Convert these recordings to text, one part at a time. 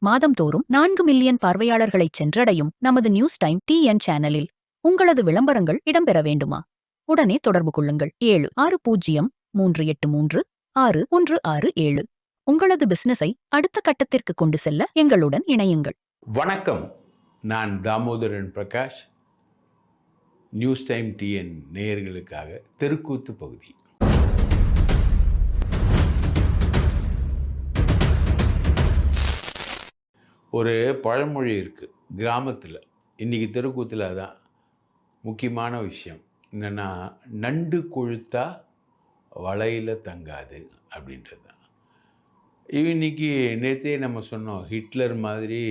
மாதம்தோறும் 4 million பார்வையாளர்களைச் சென்றடையும் நமது news time TN சேனலில் உங்களது விளம்பரங்கள் இடம்பெற வேண்டுமா? உடனே தொடர்பு கொள்ளுங்கள். 7603836167. உங்களது பிசினஸை அடுத்த கட்டத்திற்கு கொண்டு செல்ல எங்களுடன் இணையுங்கள். வணக்கம், நான் Damodaran Prakash. News time TN நேயர்களுக்காக தெருக்கூத்து பகுதி. ஒரு பழமொழி இருக்குது கிராமத்தில், இன்றைக்கி தெருக்கூத்தில் அதான் முக்கியமான விஷயம். என்னென்னா, நண்டு கொழுத்தா வலையில் தங்காது அப்படின்றது தான். இன்னைக்கு நேற்றே நம்ம சொன்னோம், ஹிட்லர் மாதிரி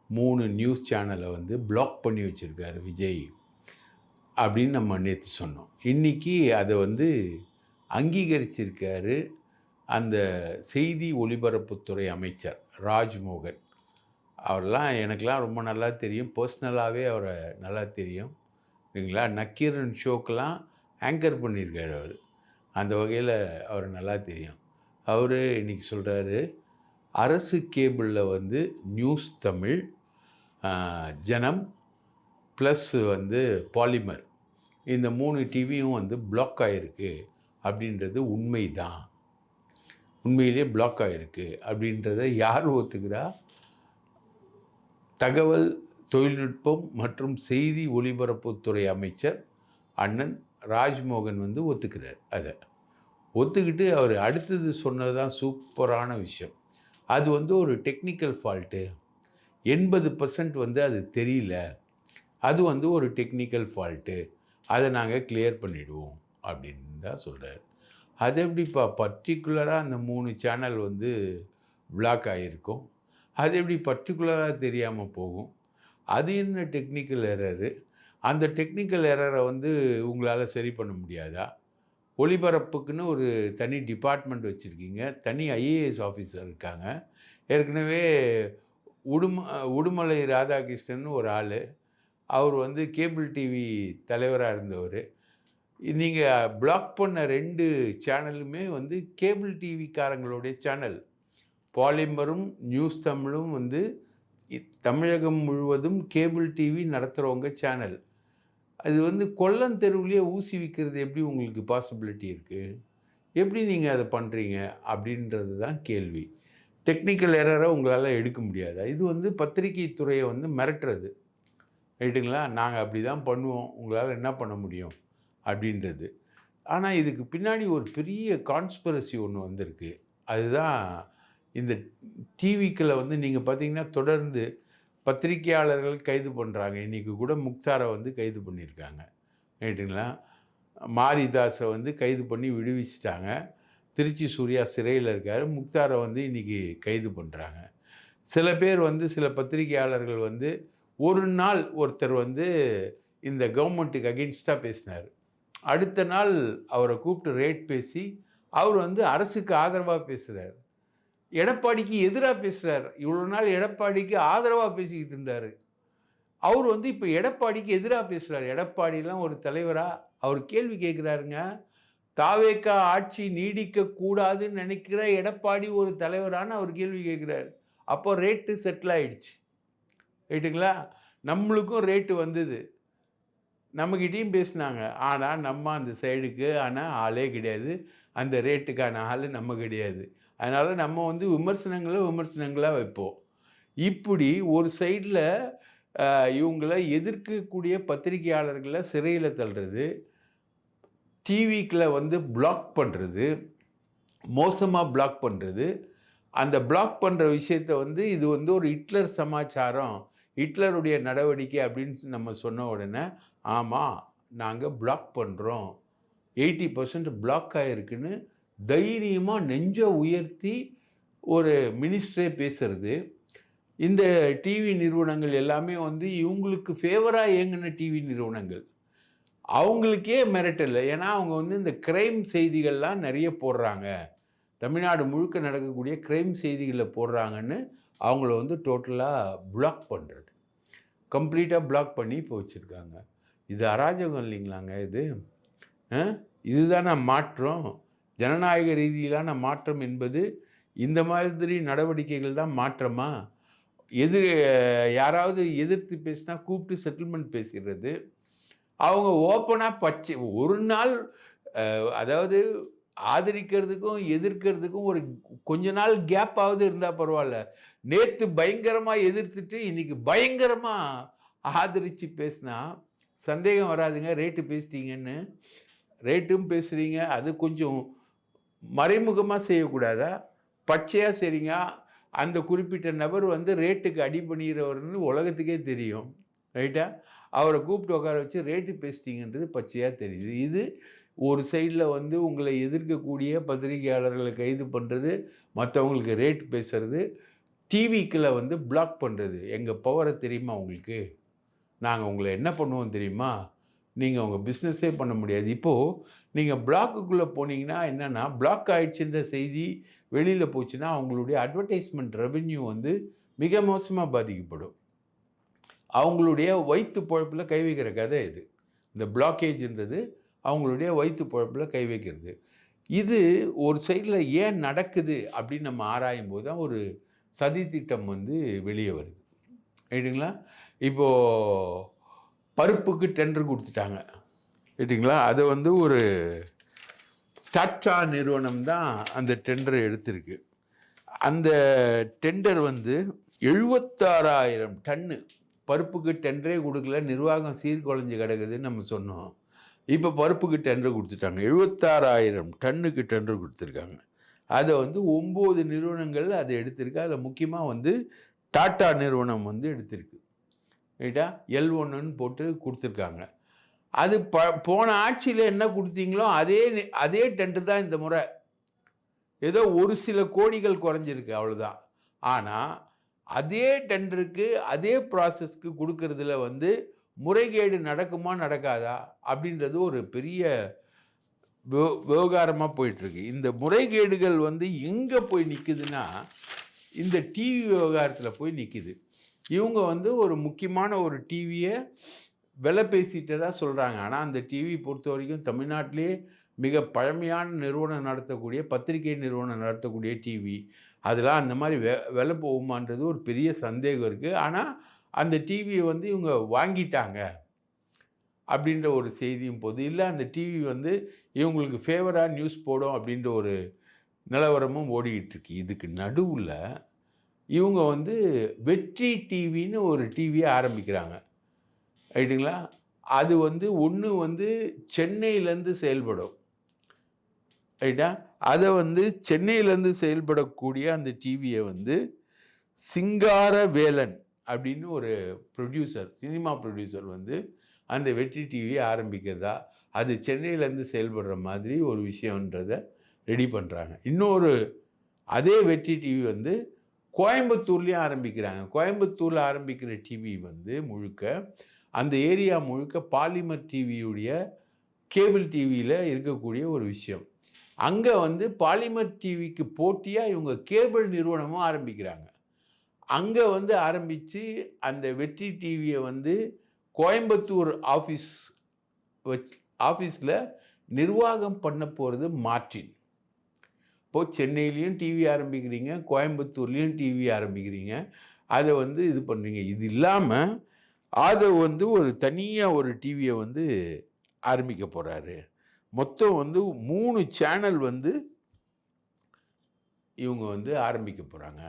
3 நியூஸ் சேனலை பிளாக் பண்ணி வச்சுருக்காரு விஜய் அப்படின்னு நம்ம நேற்று சொன்னோம். இன்றைக்கி அதை அங்கீகரிச்சிருக்காரு அந்த செய்தி ஒலிபரப்புத்துறை அமைச்சர் ராஜ்மோகன். அவரெல்லாம் எனக்கெலாம் ரொம்ப நல்லா தெரியும், பர்சனலாகவே அவரை நல்லா தெரியும் இல்லைங்களா. நக்கீரன் ஷோக்கெலாம் ஆங்கர் பண்ணியிருக்காரு அவர். அந்த வகையில் அவர் நல்லா தெரியும். அவர் இன்றைக்கி சொல்கிறாரு, அரசு கேபிளில் நியூஸ் தமிழ், ஜனம் ப்ளஸ் பாலிமர், இந்த 3 டிவியும் பிளாக் ஆகிருக்கு அப்படின்றது உண்மைதான். உண்மையிலே பிளாக் ஆகிருக்கு அப்படின்றத யார் ஒத்துக்கிறா? தகவல் தொழில்நுட்பம் மற்றும் செய்தி ஒலிபரப்புத்துறை அமைச்சர் அண்ணன் ராஜ்மோகன் ஒத்துக்கிறார். அதை ஒத்துக்கிட்டு அவர் அடுத்தது சொன்னது தான் சூப்பரான விஷயம். அது ஒரு டெக்னிக்கல் ஃபால்ட்டு, 80% அது தெரியல, அது ஒரு டெக்னிக்கல் ஃபால்ட்டு, அதை நாங்கள் கிளியர் பண்ணிவிடுவோம் அப்படின்னு தான் சொல்கிறார். அது எப்படிப்பா பர்டிகுலராக அந்த 3 சேனல் பிளாக் ஆகியிருக்கும், அது எப்படி பர்டிகுலராக தெரியாமல் போகும்? அது என்ன டெக்னிக்கல் எரரு? அந்த டெக்னிக்கல் எரரை உங்களால் சரி பண்ண முடியாதா? ஒளிபரப்புக்குன்னு ஒரு தனி டிபார்ட்மெண்ட் வச்சுருக்கீங்க, தனி ஐஏஎஸ் ஆஃபீஸர் இருக்காங்க. ஏற்கனவே உடுமலை ராதாகிருஷ்ணன் ஒரு ஆள், அவர் கேபிள் டிவி தலைவராக இருந்தவர். நீங்கள் பிளாக் பண்ண 2 சேனலுமே கேபிள் டிவிக்காரங்களுடைய சேனல். பாலிமரும் நியூஸ் தமிழும் தமிழகம் முழுவதும் கேபிள் டிவி நடத்துகிறவங்க சேனல். அது கொல்லம் தெருவுலேயே ஊசி விற்கிறது எப்படி உங்களுக்கு பாசிபிலிட்டி இருக்குது? எப்படி நீங்கள் அதை பண்ணுறீங்க அப்படின்றது தான் கேள்வி. டெக்னிக்கல் எரரை உங்களால் எடுக்க முடியாதா? இது பத்திரிகை துறையை மிரட்டுறது, ரைட்டுங்களா? நாங்கள் அப்படி தான் பண்ணுவோம், உங்களால் என்ன பண்ண முடியும் அப்படின்றது. ஆனால் இதுக்கு பின்னாடி ஒரு பெரிய கான்ஸ்பிரசி ஒன்று வந்திருக்கு. அதுதான் இந்த டிவிக்களை நீங்கள் பார்த்தீங்கன்னா தொடர்ந்து பத்திரிகையாளர்கள் கைது பண்ணுறாங்க. இன்றைக்கி கூட முக்தாரை கைது பண்ணியிருக்காங்க, ரைட்டுங்களா? மாரிதாஸை கைது பண்ணி விடுவிச்சிட்டாங்க. திருச்சி சூர்யா சிறையில் இருக்கார். முக்தாரை இன்றைக்கி கைது பண்ணுறாங்க. சில பேர் சில பத்திரிகையாளர்கள் ஒரு நாள் ஒருத்தர் இந்த கவர்மெண்ட்டுக்கு அகெயின்ஸ்டாக பேசினார். அடுத்த நாள் அவரை கூப்பிட்டு ரேட் பேசி அவர் அரசுக்கு ஆதரவாக பேசுகிறார், எடப்பாடிக்கு எதிராக பேசுகிறார். இவ்வளோ நாள் எடப்பாடிக்கு ஆதரவாக பேசிக்கிட்டு இருந்தார். அவர் இப்போ எடப்பாடிக்கு எதிராக பேசுகிறார். எடப்பாடிலாம் ஒரு தலைவரா? அவர் கேள்வி கேட்குறாருங்க. தாவேக்கா ஆட்சி நீடிக்கக்கூடாதுன்னு நினைக்கிற எடப்பாடி ஒரு தலைவரான்னு அவர் கேள்வி கேட்குறாரு. அப்போ ரேட்டு செட்டில் ஆகிடுச்சு, ரைட்டுங்களா? நம்மளுக்கும் ரேட்டு வந்தது, நம்மக்கிட்டையும் பேசினாங்க. ஆனால் நம்ம அந்த சைடுக்கு ஆளே கிடையாது, அந்த ரேட்டுக்கான ஆள் நம்ம கிடையாது. அதனால் நம்ம விமர்சனங்களாக வைப்போம். இப்படி ஒரு சைடில் இவங்களை எதிர்க்கக்கூடிய பத்திரிகையாளர்களை சிறையில் தள்ளுறது, டிவிக்கில் பிளாக் பண்ணுறது, மோசமாக பிளாக் பண்ணுறது. அந்த பிளாக் பண்ணுற விஷயத்தை இது ஒரு ஹிட்லர் சமாச்சாரம், ஹிட்லருடைய நடவடிக்கை அப்படின்னு நம்ம சொன்ன உடனே, ஆமாம் நாங்கள் பிளாக் பண்ணுறோம், 80% பிளாக் ஆகிருக்குன்னு தைரியமாக நெஞ்சை உயர்த்தி ஒரு மினிஸ்டரே பேசுறது. இந்த டிவி நிறுவனங்கள் எல்லாமே இவங்களுக்கு ஃபேவராக இயங்கின டிவி நிறுவனங்கள். அவங்களுக்கே மிரட்டல். ஏன்னா அவங்க இந்த கிரைம் செய்திகள்லாம் நிறைய போடுறாங்க, தமிழ்நாடு முழுக்க நடக்கக்கூடிய கிரைம் செய்திகளை போடுறாங்கன்னு அவங்கள டோட்டலாக பிளாக் பண்ணுறது, கம்ப்ளீட்டாக பிளாக் பண்ணி இப்போ வச்சுருக்காங்க. இது அராஜகம் இல்லைங்களாங்க? இதுதான மாற்றம்? ஜனநாயக ரீதியிலான மாற்றம் என்பது இந்த மாதிரி நடவடிக்கைகள் தான் மாற்றமா? எதிர் யாராவது எதிர்த்து பேசினா கூப்பிட்டு செட்டில்மெண்ட் பேசிடுறது. அவங்க ஓப்பனா ஒரு நாள் அதாவது ஆதரிக்கிறதுக்கும், எதிர்க்கிறதுக்கும் ஒரு கொஞ்ச நாள் கேப்பாவது இருந்தா பரவால்ல. நேத்து பயங்கரமா எதிர்த்துட்டு, இன்னைக்கு பயங்கரமா ஆதரிச்சு பேசினா, சந்தேகம் வராதுங்க. ரேட்டு பேசிட்டீங்கன்னு. ரேட்டும் பேசுறீங்க. அது கொஞ்சம் மறைமுகமா செய்யக்கூடாதா? பச்சையா செய்றீங்க. அந்த குறிப்பிட்ட நபர் வந்து ரேட்டுக்கு அடிபணிகிறவர்ன்னு உலகத்துக்கே தெரியும். ரைட்டா? அவர கூப்பிட்டு உட்கார வச்சு ரேட்டு பேசிட்டீங்கன்றது பச்சையா தெரியுது. இது ஒரு சைடுல வந்து உங்கள எதிர்க்கக்கூடிய பத்திரிகையாளர்கள கைது பண்றது, மத்தவங்களுக்கு ரேட் பேசுறது, டிவிக்கள வந்து பிளாக் பண்றது. எங்க பவர தெரியுமா உங்களுக்கு? நாங்க உங்கள என்ன பண்ணுவோம் தெரியுமா? நீங்க உங்க பிசினஸே பண்ண முடியாது. இப்போ நீங்க பிளாக்குக்குள்ள போனீங்கன்னா என்னன்னா, பிளாக் ஆயிடுச்சுன்ற செய்தி வெளியில போச்சுன்னா, அவங்களுடைய அட்வர்டைஸ்மென்ட் ரெவென்யூ வந்து மிக மோசமா பாதிக்கப்படும். அவங்களுடைய வயித்து பொழப்புல கை வைக்கிற கதை இது. இந்த பிளாக்கேஜ்ன்றது அவங்களுடைய வயித்து பொழப்புல கை வைக்கிறது. இது ஒரு சைடுல ஏன் நடக்குது அப்படின்னு நம்ம ஆராயும்போது தான் ஒரு சதித்திட்டம் வந்து வெளிய வருது. ரைட்டுங்களா? இப்போ பருப்புக்கு டெண்டர் குடுத்துட்டாங்க. ரைட்டுங்களா? அத வந்து ஒரு டாட்டா நிறுவனம் தான் அந்த டெண்டர எடுத்திருக்கு. அந்த டெண்டர் வந்து 76,000 டன்னு பருப்புக்கு டெண்டரே குடுக்கல. நிர்வாகம் சீர்குலைஞ்சு கிடக்குதுன்னு நம்ம சொன்னோம். இப்ப பருப்புக்கு டெண்டர் குடுத்துட்டாங்க. 76,000 டன்னுக்கு டெண்டர் குடுத்துருக்காங்க. அத வந்து 9 நிறுவனங்கள் அத எடுத்திருக்கு. அதுல முக்கியமா வந்து டாட்டா நிறுவனம் வந்து எடுத்திருக்கு. ரைட்டா? L1ன்னு போட்டு குடுத்துருக்காங்க. அது போன ஆட்சியில என்ன குடுத்தீங்களோ அதே டெண்டர் தான் இந்த முறை. ஏதோ ஒரு சில கோடிகள் குறைஞ்சிருக்கு அவ்வளவுதான். ஆனா, அதே டெண்டருக்கு, அதே ப்ராசஸ்க்கு குடுக்கறதுல வந்து முறைகேடு நடக்குமா? நடக்காதா? அப்படின்றது ஒரு பெரிய விவகாரமா போயிட்டுருக்கு. இந்த முறைகேடுகள் வந்து எங்க போய் நிக்குதுன்னா, இந்த டிவி விவகாரத்துல போய் நிக்குது. இவங்க வந்து ஒரு முக்கியமான ஒரு டிவிய விலை பேசிட்டதா சொல்றாங்க. ஆனா, அந்த டிவி பொறுத்தவரைக்கும் தமிழ்நாட்டிலேயே மிக பழமையான நிறுவனம் நடத்தக்கூடிய, பத்திரிகை நிறுவனம் நடத்தக்கூடிய டிவி. அதெல்லாம் அந்த மாரி விலை போகுமான்றது ஒரு பெரிய சந்தேகம் இருக்கு. ஆனா, அந்த டிவிய வந்து இவங்க வாங்கிட்டாங்க. அப்படின்ற ஒரு செய்தியும் போது, இல்ல அந்த டிவி வந்து இவங்களுக்கு ஃபேவரா நியூஸ் போடும் அப்படின்ற ஒரு நிலவரமும் ஓடிக்கிட்டு இருக்கு. இதுக்கு நடுவுல இவங்க வந்து வெற்றி டிவின்னு ஒரு டிவிய ஆரம்பிக்கிறாங்க. ரைட்டுங்களா? அது வந்து ஒண்ணு வந்து சென்னையிலேருந்து செயல்படும். ரைட்டா? அத வந்து சென்னையிலேருந்து செயல்படக்கூடிய அந்த டிவிய வந்து சிங்காரவேலன் அப்படின்னு ஒரு புரொடியூசர், சினிமா புரொடியூசர் வந்து அந்த வெற்றி டிவிய ஆரம்பிக்கிறதா, அது சென்னையிலேருந்து செயல்படுற மாதிரி ஒரு விஷயம்ன்றத ரெடி பண்றாங்க. இன்னொரு அதே வெற்றி டிவி வந்து கோயம்புத்தூர்லயும் ஆரம்பிக்கிறாங்க. கோயம்புத்தூர்ல ஆரம்பிக்கிற டிவி வந்து முழுக்க, அந்த ஏரியா முழுக்க பாலிமர் டிவியுடைய கேபிள் டிவியில இருக்கக்கூடிய ஒரு விஷயம். அங்க வந்து பாலிமர் டிவிக்கு போட்டியா இவங்க கேபிள் நிறுவனமும் ஆரம்பிக்கிறாங்க. அங்க வந்து ஆரம்பிச்சு அந்த வெற்றி டிவிய வந்து கோயம்புத்தூர் வச் ஆஃபீஸ்ல நிர்வாகம் பண்ண போறது மார்ட்டின். இப்போ சென்னையிலயும் டிவி ஆரம்பிக்கிறீங்க, கோயம்புத்தூர்லயும் டிவி ஆரம்பிக்கிறீங்க. அத வந்து இது பண்றீங்க. இது இல்லாம ஆதவ் வந்து ஒரு தனியா ஒரு டிவிய வந்து ஆரம்பிக்க போறாரு. மொத்தம் வந்து 3 சேனல் வந்து இவங்க வந்து ஆரம்பிக்க போறாங்க.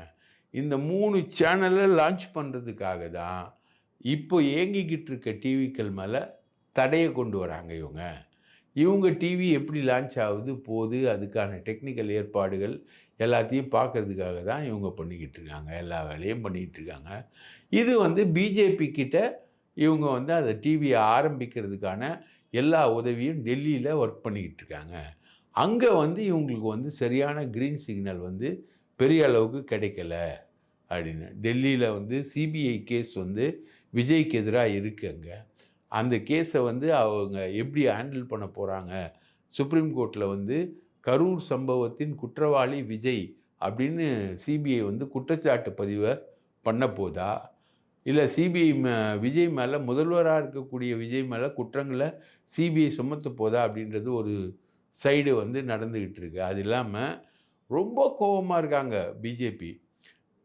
இந்த 3 சேனல லான்ச் பண்றதுக்காக தான், இப்போ இயங்கிக்கிட்டு இருக்க டிவிக்கள் மேல தடைய கொண்டு வராங்க இவங்க. இவங்க டிவி எப்படி லான்ச் ஆகுது, போகுது, அதுக்கான டெக்னிக்கல் ஏற்பாடுகள் எல்லாத்தையும் பார்க்கறதுக்காக தான் இவங்க பண்ணிக்கிட்டு இருக்காங்க. எல்லா வேலையும் பண்ணிக்கிட்டு இருக்காங்க. இது வந்து பிஜேபி கிட்ட இவங்க வந்து அந்த டிவிய ஆரம்பிக்கிறதுக்கான எல்லா உதவியும் டெல்லியில ஒர்க் பண்ணிக்கிட்டு இருக்காங்க. அங்க வந்து இவங்களுக்கு வந்து சரியான கிரீன் சிக்னல் வந்து பெரிய அளவுக்கு கிடைக்கல அப்படின்னு. டெல்லியில வந்து சிபிஐ கேஸ் வந்து விஜய்க்கு எதிரா இருக்கு அங்க. அந்த கேஸ வந்து அவங்க எப்படி ஹேண்டில் பண்ண போறாங்க? சுப்ரீம் கோர்ட்ல வந்து கரூர் சம்பவத்தின் குற்றவாளி விஜய் அப்படின்னு சிபிஐ வந்து குற்றச்சாட்டு பதிவ பண்ண போதா? இல்ல சிபிஐ விஜய் மேல முதல்வரா இருக்கக்கூடிய விஜய் மேல குற்றங்கள சிபிஐ சுமத்த போதா? அப்படின்றது ஒரு சைடு வந்து நடந்துகிட்டு இருக்கு. அது இல்லாம ரொம்ப கோவமா இருக்காங்க பிஜேபி.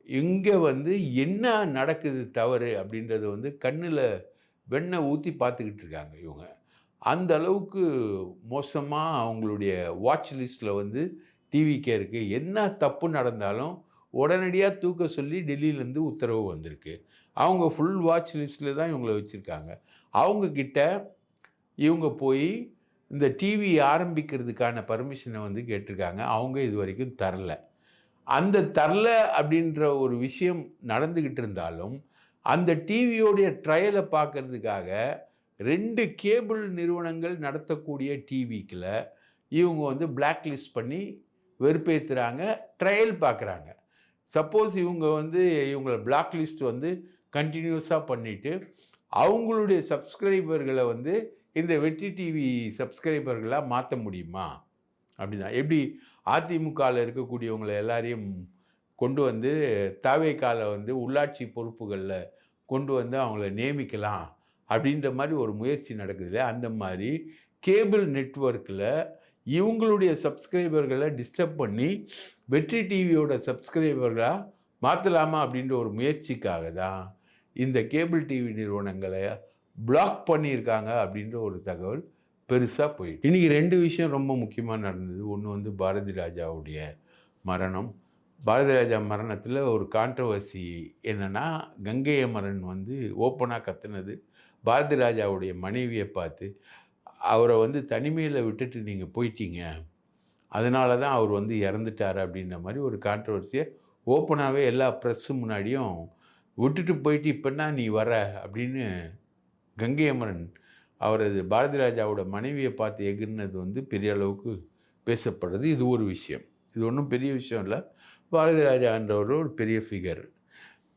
இங்கே வந்து என்ன நடக்குது தவறு அப்படின்றத வந்து கண்ணில் வெண்ணெய் ஊற்றி பார்த்துக்கிட்டு இருக்காங்க இவங்க. அந்த அளவுக்கு மோசமாக அவங்களுடைய வாட்ச் லிஸ்ட்டில் வந்து டிவிக்கே இருக்குது. என்ன தப்பு நடந்தாலும் உடனடியாக தூக்க சொல்லி டெல்லியிலேருந்து உத்தரவு வந்திருக்கு. அவங்க ஃபுல் வாட்ச் லிஸ்ட்டில் தான் இவங்கள வச்சுருக்காங்க. அவங்கக்கிட்ட இவங்க போய் இந்த டிவி ஆரம்பிக்கிறதுக்கான பர்மிஷனை வந்து கேட்டிருக்காங்க. அவங்க இது வரைக்கும் தரல. அந்த தரல அப்படின்ற ஒரு விஷயம் நடந்துக்கிட்டு இருந்தாலும், அந்த டிவியோடைய ட்ரையலை பார்க்கறதுக்காக 2 கேபிள் நிறுவனங்கள் நடத்தக்கூடிய டிவிக்குள்ள இவங்க வந்து பிளாக் லிஸ்ட் பண்ணி வெறுப்பேத்துறாங்க. ட்ரையல் பார்க்குறாங்க. சப்போஸ் இவங்க வந்து இவங்கள பிளாக் லிஸ்ட் வந்து கன்டினியூஸா பண்ணிட்டு, அவங்களுடைய சப்ஸ்கிரைபர்கள வந்து இந்த வெற்றி டிவி சப்ஸ்கிரைபர்களா மாத்த முடியுமா? அப்படிதான். எப்படி அதிமுகல இருக்கக்கூடியவங்கள எல்லாரையும் கொண்டு வந்து தவேகால வந்து உள்ளாட்சி பொறுப்புகள்ல கொண்டு வந்து அவங்கள நியமிக்கலாம் அப்படின்ற மாரி ஒரு முயற்சி நடக்குது இல்லையா? அந்த மாரி கேபிள் நெட்வொர்க்ல இவங்களுடைய சப்ஸ்கிரைபர்கள டிஸ்டர்ப் பண்ணி வெற்றி டிவியோட சப்ஸ்கிரைபர்களா மாத்தலாமா அப்படின்ற ஒரு முயற்சிக்காக தான் இந்த கேபிள் டிவி நிறுவனங்கள பிளாக் பண்ணியிருக்காங்க அப்படின்ற ஒரு தகவல் பெருசா போயிட்டு. இன்னைக்கு 2 விஷயம் ரொம்ப முக்கியமா நடந்தது. ஒண்ணு வந்து பாரதி ராஜாவுடைய மரணம். பாரதி ராஜா மரணத்தில ஒரு கான்ட்ரோவர்சி என்னன்னா, கங்கை அமரன் வந்து ஓப்பனா கத்துனது, பாரதி ராஜாவுடைய மனைவிய பார்த்து, அவர வந்து தனிமையில விட்டுட்டு நீங்க போயிட்டீங்க. அதனால தான் அவர் வந்து இறந்துட்டாரு அப்படின்ற மாரி ஒரு கான்ட்ரோவர்சிய ஓப்பனாவே எல்லா பிரஸ் முன்னாடியும் விட்டுட்டு போயிட்டு இப்ப என்ன நீ வர அப்படின்னு கங்கை அமரன் அவரது பாரதி ராஜாவோட மனைவிய பார்த்து எகிறுனது வந்து பெரிய அளவுக்கு பேசப்படுறது. இது ஒரு விஷயம். இது ஒண்ணும் பெரிய விஷயம் இல்ல. பாரதி ராஜான்றவர் ஒரு பெரிய ஃபிகர்.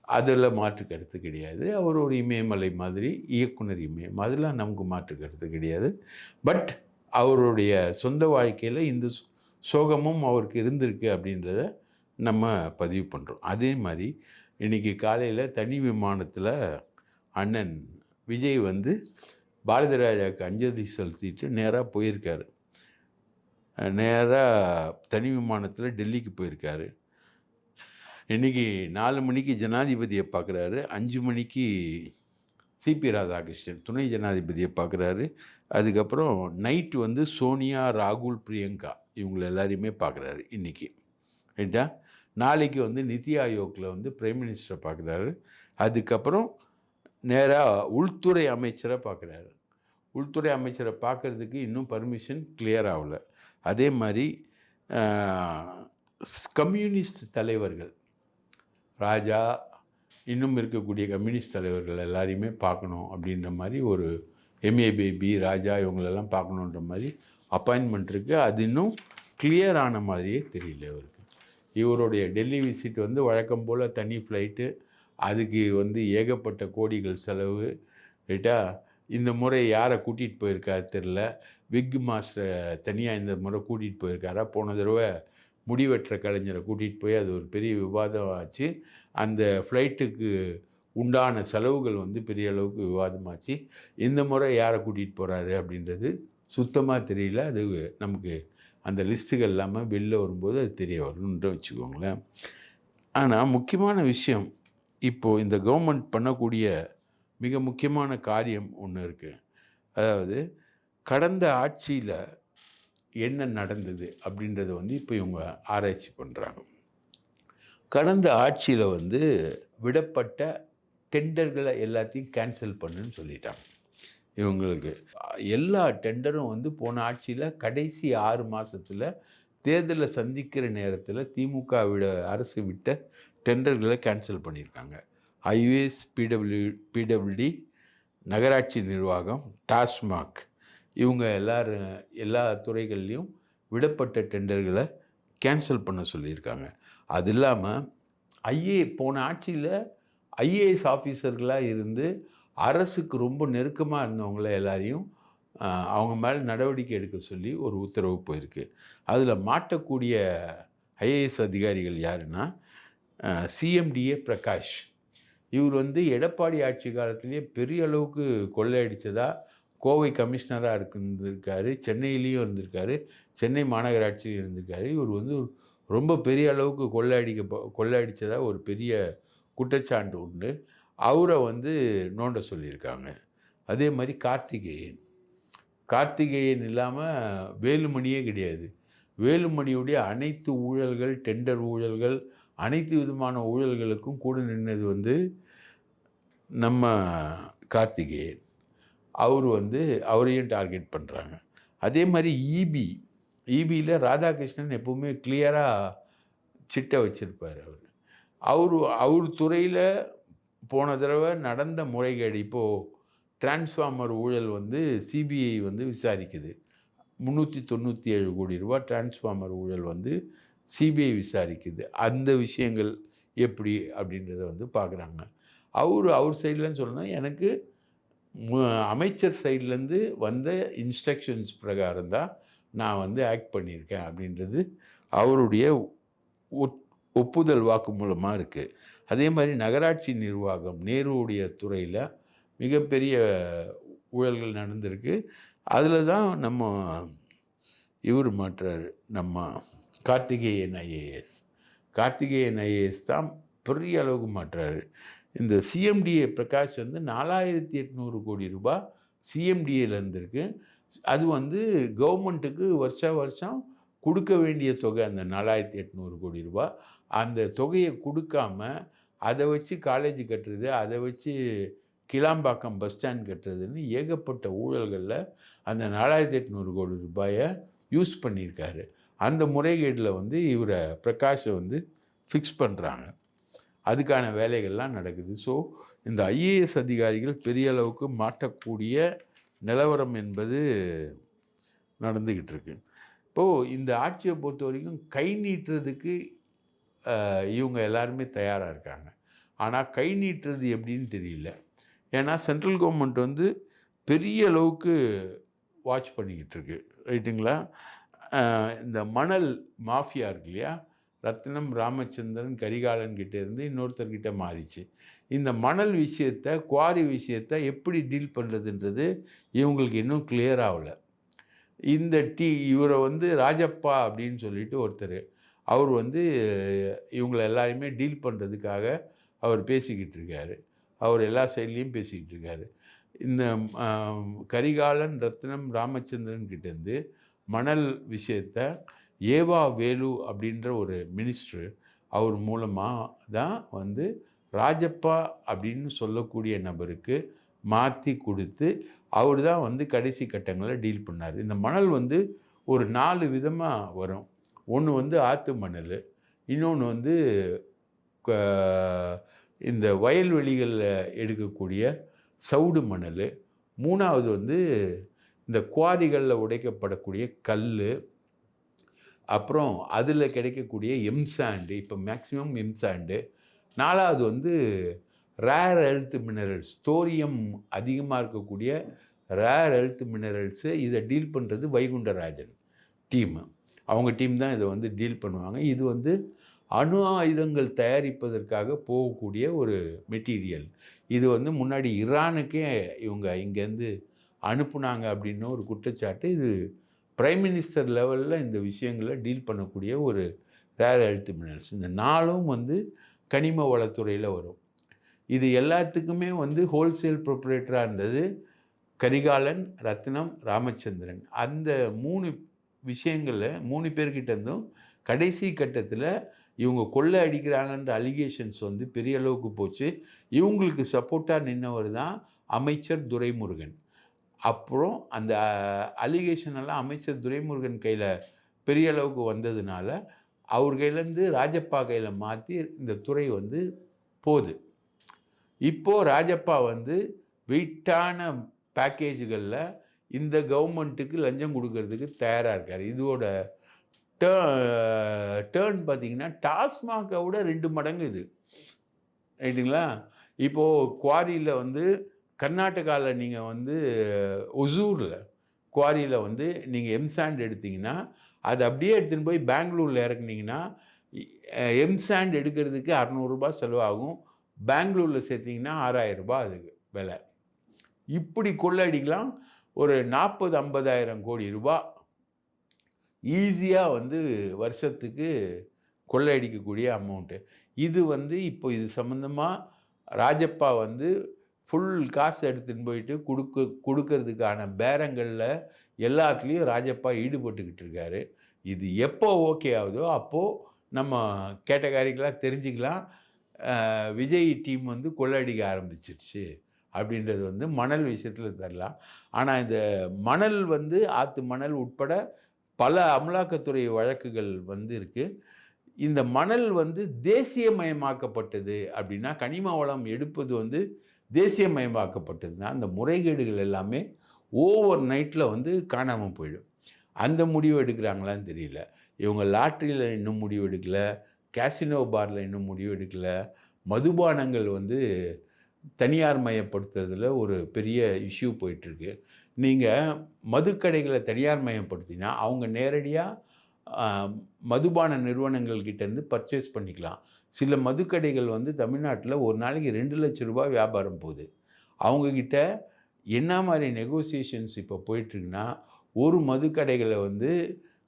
அதில மாற்று கருத்து கிடையாது. அவர் ஒரு இமயமலை மாதிரி, இயக்குனர் இமயம். அதெல்லாம் நமக்கு மாற்று கருத்து கிடையாது. பட் அவருடைய சொந்த வாழ்க்கையில இந்த சோகமும் அவருக்கு இருந்திருக்கு அப்படின்றத நம்ம பதிவு பண்றோம். அதே மாரி இன்னைக்கு காலையில தனி விமானத்தில அண்ணன் விஜய் வந்து பாரதி ராஜாவுக்கு அஞ்சலி செலுத்திட்டு நேரா போயிருக்காரு. நேரா தனி விமானத்தில டெல்லிக்கு போயிருக்காரு. இன்னைக்கு 4 மணிக்கு ஜனாதிபதிய பார்க்குறாரு. 5 மணிக்கு சிபி ராதாகிருஷ்ணன் துணை ஜனாதிபதிய பார்க்குறாரு. அதுக்கப்புறம் நைட் வந்து சோனியா, ராகுல், பிரியங்கா இவங்கள எல்லாரையுமே பார்க்குறாரு இன்னைக்கு. ரைட்டா? நாளைக்கு வந்து நித்தி ஆயோக்ல வந்து பிரைம் மினிஸ்டர பார்க்குறாரு. அதுக்கப்புறம் நேரா உள்துறை அமைச்சர பார்க்குறாரு. உள்துறை அமைச்சர பார்க்கறதுக்கு இன்னும் பர்மிஷன் கிளியர் ஆகல. அதே மாரி கம்யூனிஸ்ட் தலைவர்கள் ராஜா, இன்னும் இருக்கக்கூடிய கம்யூனிஸ்ட் தலைவர்கள் எல்லாரையுமே பார்க்கணும் அப்படின்ற மாரி ஒரு எம்ஏ பேபி, ராஜா இவங்களெல்லாம் பார்க்கணுன்ற மாரி அப்பாயின்ட்மெண்ட் இருக்கு. அது இன்னும் கிளியர் ஆன மாதிரியே தெரியல இவருக்கு. இவருடைய டெல்லி விசிட் வந்து வழக்கம் போல தனி ஃப்ளைட்டு, அதுக்கு வந்து ஏகப்பட்ட கோடிகள் செலவு. ரைட்டா? இந்த முறை யாரை கூட்டிகிட்டு போயிருக்காரு தெரில. விக் மாஸ்டரை தனியாக இந்த முறை கூட்டிகிட்டு போயிருக்காரா? போன தடவை முடிவெற்ற கலைஞரை கூட்டிகிட்டு போய் அது ஒரு பெரிய விவாதம் ஆச்சு. அந்த ஃப்ளைட்டுக்கு உண்டான செலவுகள் வந்து பெரிய அளவுக்கு விவாதமாச்சு. இந்த முறை யாரை கூட்டிகிட்டு போகிறாரு அப்படின்றது சுத்தமாக தெரியல. அது நமக்கு அந்த லிஸ்ட்டுகள் இல்லாமல் வெளில வரும்போது அது தெரிய வரும்னு வச்சுக்கோங்களேன். ஆனால் முக்கியமான விஷயம், இப்போது இந்த கவர்மெண்ட் பண்ணக்கூடிய மிக முக்கியமான காரியம் ஒன்று இருக்குது. அதாவது கடந்த ஆட்சியில் என்ன நடந்தது அப்படின்றத வந்து இப்போ இவங்க ஆராய்ச்சி பண்ணுறாங்க. கடந்த ஆட்சியில் வந்து விடப்பட்ட டெண்டர்களை எல்லாத்தையும் கேன்சல் பண்ணுன்னு சொல்லிட்டாங்க. இவங்களுக்கு எல்லா டெண்டரும் வந்து போன ஆட்சியில் கடைசி 6 மாதத்தில் தேர்தலை சந்திக்கிற நேரத்தில் திமுக அரசு விட்ட டெண்டர்களை கேன்சல் பண்ணியிருக்காங்க. ஹைவேஸ், பிடபிள்யூடி, நகராட்சி நிர்வாகம், டாஸ்மாக் இவங்க எல்லா துறைகள்லையும் விடப்பட்ட டெண்டர்களை கேன்சல் பண்ண சொல்லியிருக்காங்க. அது இல்லாமல் போன ஆட்சியில் ஐஏஎஸ் ஆஃபீஸர்களாக இருந்து அரசுக்கு ரொம்ப நெருக்கமாக இருந்தவங்கள எல்லாரையும் அவங்க மேலே நடவடிக்கை எடுக்க சொல்லி ஒரு உத்தரவு போயிருக்கு. அதில் மாட்டக்கூடிய ஐஏஎஸ் அதிகாரிகள் யாருன்னா சிஎம்டிஏ பிரகாஷ். இவர் வந்து எடப்பாடி ஆட்சி காலத்திலேயே பெரிய அளவுக்கு கொள்ளையடித்ததா கோவை கமிஷனராக இருந்திருக்காரு. சென்னையிலையும் இருந்திருக்காரு. சென்னை மாநகராட்சியில் இருந்திருக்காரு. இவர் வந்து ரொம்ப பெரிய அளவுக்கு கொள்ளையடிச்சதா ஒரு பெரிய குற்றச்சாட்டு உண்டு. அவர வந்து நோண்ட சொல்லியிருக்காங்க. அதே மாரி கார்த்திகேயன். கார்த்திகேயன் இல்லாம வேலுமணியே கிடையாது. வேலுமணியுடைய அனைத்து ஊழல்கள், டெண்டர் ஊழல்கள், அனைத்து விதமான ஊழல்களுக்கும் கூட நின்னது வந்து நம்ம கார்த்திகேயன். அவரு வந்து அவரையும் டார்கெட் பண்றாங்க. அதே மாரி ஈபி. ஈபில ராதாகிருஷ்ணன் எப்பவுமே கிளியரா சிட்ட வச்சிருப்பாரு அவரு. அவரு அவரு துறையில போன தடவ நடந்த முறைகேடு இப்போ டிரான்ஸ்ஃபார்மர் ஊழல் வந்து சிபிஐ வந்து விசாரிக்குது. ரூ. 397,00,00,000 டிரான்ஸ்ஃபார்மர் ஊழல் வந்து சிபிஐ விசாரிக்குது. அந்த விஷயங்கள் எப்படி அப்படின்றத வந்து பார்க்குறாங்க. அவர் சைட்லன்னு சொல்லணும்னா எனக்கு மு அமைச்சர் சைட்லேருந்து வந்த இன்ஸ்ட்ரக்ஷன்ஸ் பிரகாரம் தான் நான் வந்து ஆக்ட் பண்ணியிருக்கேன் அப்படின்றது அவருடைய ஒத் ஒப்புதல் வாக்குமூலமா இருக்கு. அதே மாரி நகராட்சி நிர்வாகம், நேருவுடைய துறையில மிகப்பெரிய ஊழல்கள் நடந்திருக்கு. அதில தான் நம்ம இவரு மாட்றாரு. நம்ம கார்த்திகேயன் ஐஏஎஸ். கார்த்திகேயன் ஐஏஎஸ் தான் பெரிய அளவுக்கு மாட்றாரு. இந்த சிஎம்டிஏ பிரகாஷ் வந்து ரூ. 4,800,00,00,000 சிஎம்டிஏல இருந்திருக்கு. அது வந்து கவர்மெண்ட்டுக்கு வருஷா வருஷம் குடுக்க வேண்டிய தொகை அந்த ரூ. 4,800,00,00,000. அந்த தொகைய குடுக்காம, அத வச்சு காலேஜ் கட்டுறது, அத வச்சு கிளாம்பாக்கம் பஸ் ஸ்டாண்ட் கட்டுறதுன்னு ஏகப்பட்ட ஊழல்கள்ல அந்த ரூ. 4,800,00,00,000 யூஸ் பண்ணியிருக்காரு. அந்த முறைகேடுல வந்து பிரகாஷ வந்து ஃபிக்ஸ் பண்றாங்க. அதுக்கான வேலைகள்லாம் நடக்குது. ஸோ, இந்த ஐஏஎஸ் அதிகாரிகள் பெரிய அளவுக்கு மாட்டக்கூடிய நிலவரம் என்பது நடந்துகிட்டு இருக்கு. இப்போ இந்த ஆட்சிய பொறுத்தவரைக்கும் கை நீட்டுறதுக்கு இவங்க எல்லாருமே தயாரா இருக்காங்க. ஆனா, கை நீட்டுறது எப்படின்னு தெரியல. ஏன்னா, சென்ட்ரல் கவர்மெண்ட் வந்து பெரிய அளவுக்கு வாட்ச் பண்ணிக்கிட்டு இருக்கு. ரைட்டுங்களா? இந்த மணல் மாஃபியா இருக்கு இல்லையா? ரத்தினம், ராமச்சந்திரன், கரிகாலன் கிட்ட இருந்து இன்னொருத்தர்கிட்ட மாறிச்சு. இந்த மணல் விஷயத்த, குவாரி விஷயத்த எப்படி டீல் பண்றதுன்றது இவங்களுக்கு இன்னும் கிளியர் ஆவல. இந்த இவர வந்து ராஜப்பா அப்படின்னு சொல்லிட்டு ஒருத்தரு. அவர் வந்து இவங்கள எல்லாரையுமே டீல் பண்றதுக்காக அவர் பேசிக்கிட்டு இருக்காரு. அவர் எல்லா சைட்லயும் பேசிக்கிட்டு இருக்காரு. இந்த அ கரிகாலன், ரத்தினம், ராமச்சந்திரன் கிட்டேருந்து மணல் விஷயத்த ஏவா வேலு அப்படின்ற ஒரு மினிஸ்டர் அவர் மூலமா தான் வந்து ராஜப்பா அப்படின்னு சொல்லக்கூடிய நபருக்கு மாற்றி கொடுத்து அவர் தான் வந்து கடைசி கட்டங்களில் டீல் பண்ணார். இந்த மணல் வந்து ஒரு 4 விதமாக வரும். ஒன்று வந்து ஆற்று மணல், இன்னொன்று வந்து க இந்த வயல்வெளிகளில் எடுக்கக்கூடிய சவுடு மணல், 3வது வந்து இந்த குவாரிகளில் உடைக்கப்படக்கூடிய கல், அப்புறம் அதில் கிடைக்கக்கூடிய எம்சாண்டு, இப்போ மேக்ஸிமம் எம்சாண்டு, 4வது வந்து ரேர் எர்த் மினரல்ஸ், தோரியம் அதிகமாக இருக்கக்கூடிய ரேர் எர்த் மினரல்ஸு. இதை டீல் பண்ணுறது வைகுண்டராஜன் டீமு. அவங்க டீம் தான் இதை வந்து டீல் பண்ணுவாங்க. இது வந்து அணு ஆயுதங்கள் தயாரிப்பதற்காக போகக்கூடிய ஒரு மெட்டீரியல். இது வந்து முன்னாடி ஈரானுக்கே இவங்க இங்கேருந்து அனுப்புனாங்க அப்படின்னு ஒரு குற்றச்சாட்டு. இது பிரைம் மினிஸ்டர் லெவலில் இந்த விஷயங்களை டீல் பண்ணக்கூடிய ஒரு ரேர் எர்த் மினரல்ஸ். இந்த 4ம் வந்து கனிம வளத்துறையில் வரும். இது எல்லாத்துக்குமே வந்து ஹோல்சேல் ப்ரொப்ரேட்டராக இருந்தது கரிகாலன், ரத்னம், ராமச்சந்திரன். அந்த 3 விஷயங்கள்ல 3 பேர்கிட்ட இருந்தும் கடைசி கட்டத்தில் இவங்க கொள்ளை அடிக்கிறாங்கன்ற அலிகேஷன்ஸ் வந்து பெரிய அளவுக்கு போச்சு. இவங்களுக்கு சப்போர்ட்டாக நின்னவர் தான் அமைச்சர் துரைமுருகன். அப்புறம் அந்த அலிகேஷன் எல்லாம் அமைச்சர் துரைமுருகன் கையில் பெரிய அளவுக்கு வந்ததுனால அவர் கையிலேருந்து ராஜப்பா கையில் மாற்றி இந்த துறை வந்து போகுது. இப்போது ராஜப்பா வந்து வெயிட்டான பேக்கேஜுகளில் இந்த கவர்மெண்ட்டுக்கு லஞ்சம் கொடுக்கறதுக்கு தயாராக இருக்கார். இதோட டேர்ன் பார்த்தீங்கன்னா டாஸ்மாகை விட 2 மடங்கு இது. ரைட்டுங்களா? இப்போது குவாரியில் வந்து கர்நாடகாவில் நீங்கள் வந்து ஒசூரில் குவாரியில் வந்து நீங்கள் எம்சாண்ட் எடுத்தீங்கன்னா, அதை அப்படியே எடுத்துன்னு போய் பெங்களூரில் இறக்குனீங்கன்னா, எம்சாண்ட் எடுக்கிறதுக்கு ரூ. 600 செலவாகும். பெங்களூரில் சேர்த்திங்கன்னா ரூ. 6,000 அதுக்கு விலை. இப்படி கொள்ளடிக்கலாம். ஒரு 40, 50,000 கோடி ரூபாய் ஈஸியாக வந்து வருஷத்துக்கு கொள்ளையடிக்கக்கூடிய அமௌண்ட்டு. இது வந்து இப்போ இது சம்மந்தமா ராஜப்பா வந்து ஃபுல் காசு எடுத்துன்னு போயிட்டு குடுக்கறதுக்கான பேரங்கள்ல எல்லாத்துலயும் ராஜப்பா ஈடுபட்டுக்கிட்டு இருக்காரு. இது எப்போ ஓகே ஆகுதோ, அப்போ நம்ம கேட்டகாரிகளா தெரிஞ்சுக்கலாம். விஜய் டீம் வந்து கொள்ளையடிக்க ஆரம்பிச்சிருச்சு அப்படின்றது வந்து மணல் விஷயத்துல தரலாம். ஆனா இந்த மணல் வந்து ஆத்து மணல் உட்பட பல அமலாக்கத்துறை வழக்குகள் வந்து இருக்கு. இந்த மணல் வந்து தேசியமயமாக்கப்பட்டது அப்படின்னா, கனிம வளம் எடுப்பது வந்து தேசியமயமாக்கப்பட்டதுன்னா, அந்த முறைகேடுகள் எல்லாமே ஓவர் நைட்ல வந்து காணாம போயிடும். அந்த முடிவு எடுக்கிறாங்களான்னு தெரியல. இவங்க லாட்டரியில இன்னும் முடிவு எடுக்கல. கேசினோ பார்ல இன்னும் முடிவு எடுக்கல. மதுபானங்கள் வந்து தனியார் மயப்படுத்துறதுல ஒரு பெரிய இஷ்யூ போயிட்டுருக்கு. நீங்க மதுக்கடைகள தனியார் மயப்படுத்தினா, அவங்க நேரடியா அ மதுபான நிறுவனங்கள் கிட்டேருந்து பர்ச்சேஸ் பண்ணிக்கலாம். சில மதுக்கடைகள் வந்து தமிழ்நாட்டுல ஒரு நாளைக்கு ரூ. 2,00,000 வியாபாரம் போகுது. அவங்க கிட்ட என்ன மாரி நெகோசியேஷன்ஸ் இப்போ போயிட்டுருக்குன்னா, ஒரு மதுக்கடைகள வந்து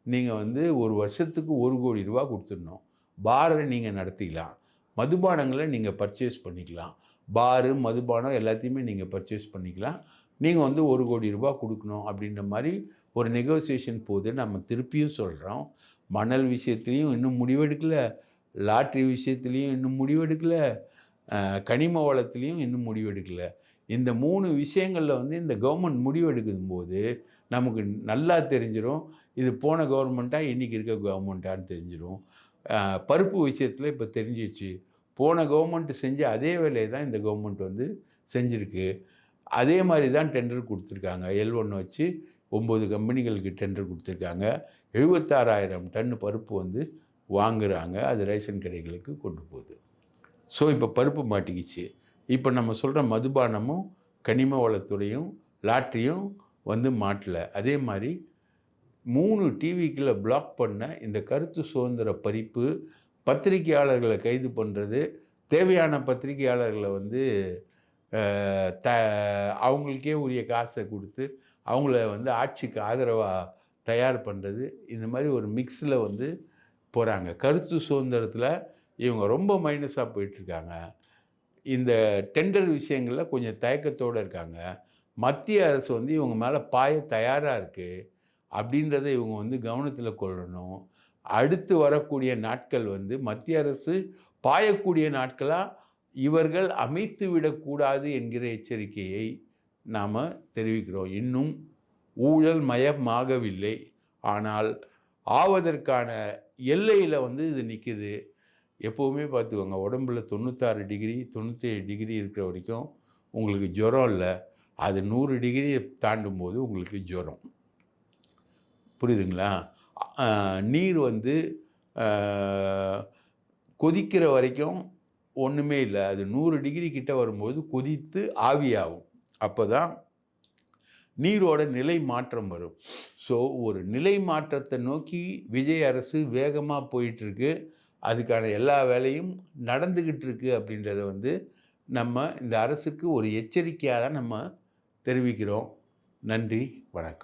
நீங்க வந்து 1 வருஷத்துக்கு ரூ. 1,00,00,000 குடுத்துடணும். பார நீங்க நடத்திக்கலாம். மதுபானங்கள நீங்க பர்ச்சேஸ் பண்ணிக்கலாம். பாரு, மதுபானம் எல்லாத்தையுமே நீங்க பர்ச்சேஸ் பண்ணிக்கலாம். நீங்க வந்து ரூ. 1,00,00,000 குடுக்கணும் அப்படின்ற மாரி ஒரு நெகோசியேஷன் போது. நம்ம திருப்பியும் சொல்றோம். மணல் விஷயத்திலயும் இன்னும் முடிவெடுக்கல. லாட்டரி விஷயத்திலயும் இன்னும் முடிவெடுக்கல. கனிம வளத்திலயும் இன்னும் முடிவெடுக்கல. இந்த 3 விஷயங்கள்ல வந்து இந்த கவர்மெண்ட் முடிவெடுக்கும்போது, நமக்கு நல்லா தெரிஞ்சிரும். இது போன கவர்மெண்ட்டா, இன்னைக்கு இருக்க கவர்மெண்ட்டான்னு தெரிஞ்சிரும். பருப்பு விஷயத்தில இப்ப தெரிஞ்சிருச்சு. போன கவர்மெண்ட் செஞ்ச அதே வேலைய தான் இந்த கவர்மெண்ட் வந்து செஞ்சிருக்கு. அதே மாரி தான் டெண்டர் குடுத்துருக்காங்க. L1 வச்சு 9 கம்பெனிகளுக்கு டெண்டர் குடுத்துருக்காங்க. 76,000 டன் பருப்பு வந்து வாங்குறாங்க. அது ரேஷன் கடைகளுக்கு கொண்டு போகுது. ஸோ, இப்ப பருப்பு மாட்டிக்கிச்சு. இப்ப நம்ம சொல்ற மதுபானமும், கனிம வளத்துறையும், லாட்டரியும் வந்து மாட்டல. அதே மாரி 3 டிவிக்கள பிளாக் பண்ண இந்த கருத்து சுதந்திர பறிப்பு, பத்திரிகையாளர்கள கைது பண்றது, தேவையான பத்திரிகையாளர்கள வந்து அ த அவங்களுக்கே உரிய காச குடுத்து, அவங்கள வந்து ஆட்சிக்கு ஆதரவா தயார் பண்றது, இந்த மாரி ஒரு மிக்ஸ்ல வந்து போறாங்க. கருத்து சுதந்திரத்தில இவங்க ரொம்ப மைனஸா போயிட்டுருக்காங்க. இந்த டெண்டர் விஷயங்கள்ல கொஞ்சம் தயக்கத்தோட இருக்காங்க. மத்திய அரசு வந்து இவங்க மேல பாய தயாரா இருக்கு. அப்படின்றத இவங்க வந்து கவனத்தில கொள்ளணும். அடுத்து வரக்கூடிய நாட்கள் வந்து மத்திய அரசு பாயக்கூடிய நாட்களா இவர்கள் அமைத்து விடக்கூடாது என்கிற எச்சரிக்கையை நாம தெரிவிக்கிறோம். இன்னும் ஊழல் மயமாகவில்லை. ஆனால் ஆவதற்கான எல்லையில வந்து இது நிக்குது. எப்பவுமே பார்த்துக்கோங்க, உடம்புல 96 டிகிரி, 97 டிகிரி இருக்கிற வரைக்கும் உங்களுக்கு ஜுரம் இல்ல. அது 100 டிகிரிய தாண்டும்போது உங்களுக்கு ஜுரம். புரியுதுங்களா? அ நீர் வந்து அ கொதிக்கிற வரைக்கும் ஒண்ணுமே இல்ல. அது 100 டிகிரி கிட்ட வரும்போது கொதித்து ஆவியாகும். அப்பதான் நீரோட நிலை மாற்றம் வரும். ஸோ, ஒரு நிலை மாற்றத்த நோக்கி விஜய் அரசு வேகமா போயிட்டுருக்கு. அதுக்கான எல்லா வேலையும் நடந்துகிட்டு இருக்கு அப்படின்றத வந்து நம்ம இந்த அரசுக்கு ஒரு எச்சரிக்கையா தான் நம்ம தெரிவிக்கிறோம். நன்றி, வணக்கம்.